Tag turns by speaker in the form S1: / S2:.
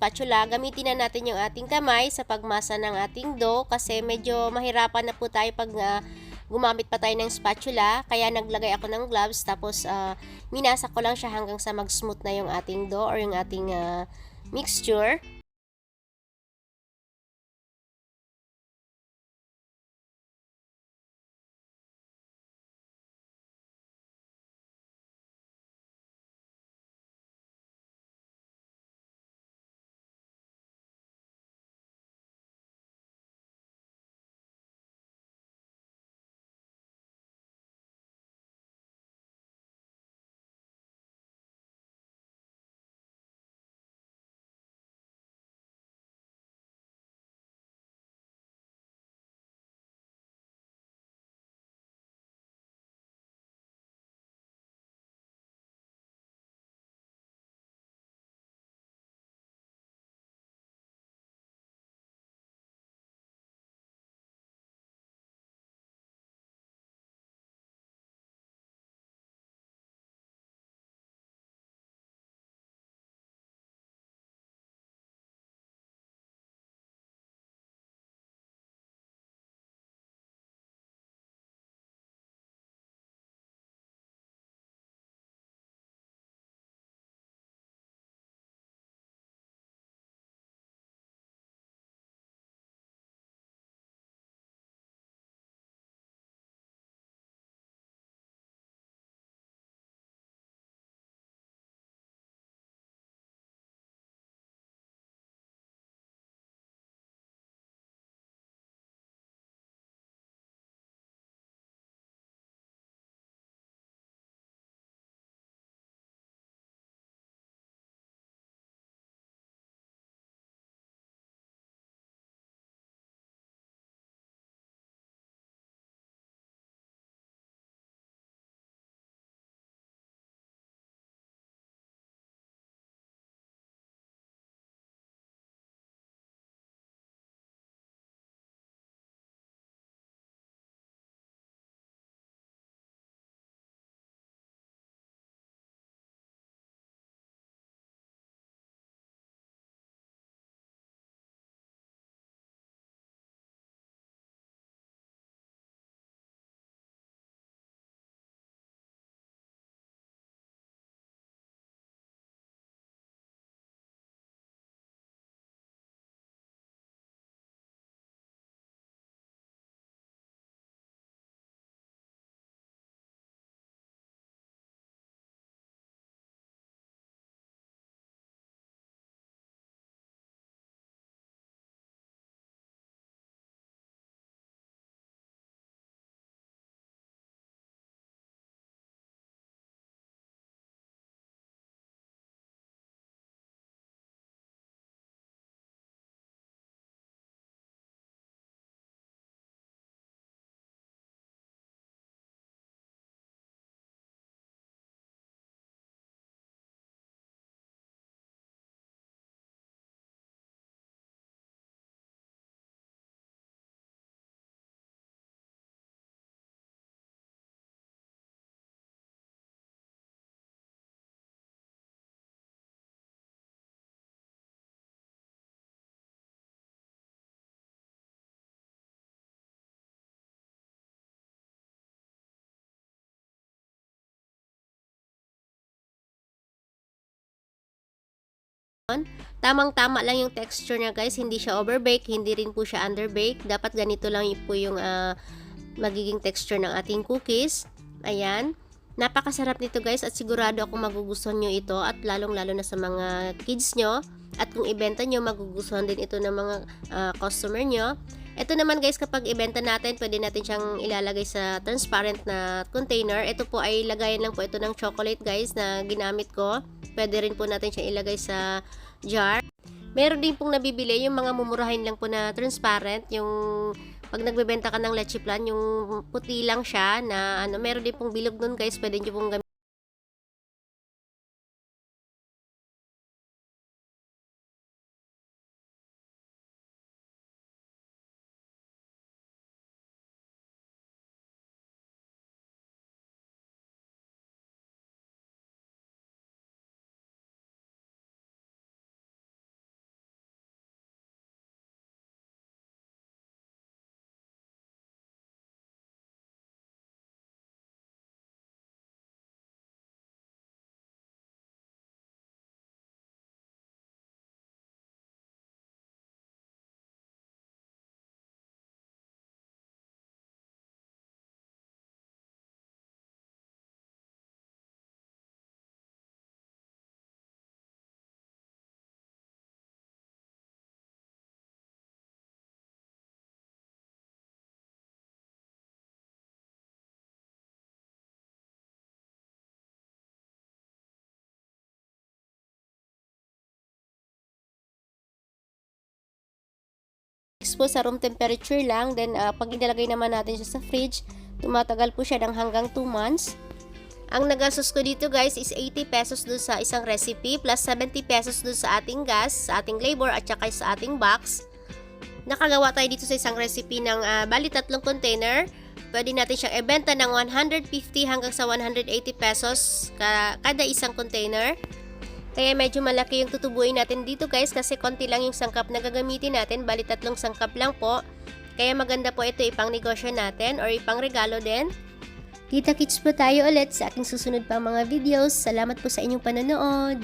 S1: spatula, gamitin na natin yung ating kamay sa pagmasa ng ating dough kasi medyo mahirapan na po tayo pag gumamit pa tayo ng spatula. Kaya naglagay ako ng gloves tapos minasa ko lang siya hanggang sa mag-smooth na yung ating dough or yung ating mixture. Tamang-tama lang yung texture niya guys, hindi siya overbake, hindi rin po siya underbake. Dapat ganito lang po yung magiging texture ng ating cookies. Ayan. Napakasarap nito guys at sigurado ako magugustuhan nyo ito at lalong-lalo na sa mga kids nyo. At kung ibenta nyo, magugustuhan din ito ng mga customer nyo. Ito naman guys, kapag ibenta natin, pwede natin siyang ilalagay sa transparent na container. Ito po ay lagayan lang po ito ng chocolate guys na ginamit ko. Pwede rin po natin siyang ilagay sa jar. Meron din pong nabibili yung mga mumurahin lang po na transparent, yung pag nagbebenta ka ng leche plan, yung puti lang siya na meron din pong bilog nun guys, pwede nyo pong gamitin. po sa room temperature lang. Then, pag inilagay naman natin siya sa fridge, tumatagal po siya ng hanggang 2 months. Ang nagastos ko dito guys is 80 pesos dun sa isang recipe plus 70 pesos dun sa ating gas, sa ating labor at saka sa ating box. Nakagawa tayo dito sa isang recipe ng bali 3 container. Pwede natin siyang ibenta ng 150 hanggang sa 180 pesos kada isang container. Kaya medyo malaki yung tutubuin natin dito guys kasi konti lang yung sangkap na gagamitin natin. Bali 3 sangkap lang po. Kaya maganda po ito ipang negosyo natin or ipang regalo din. Kita-kits po tayo ulit sa aking susunod pang mga videos. Salamat po sa inyong panonood.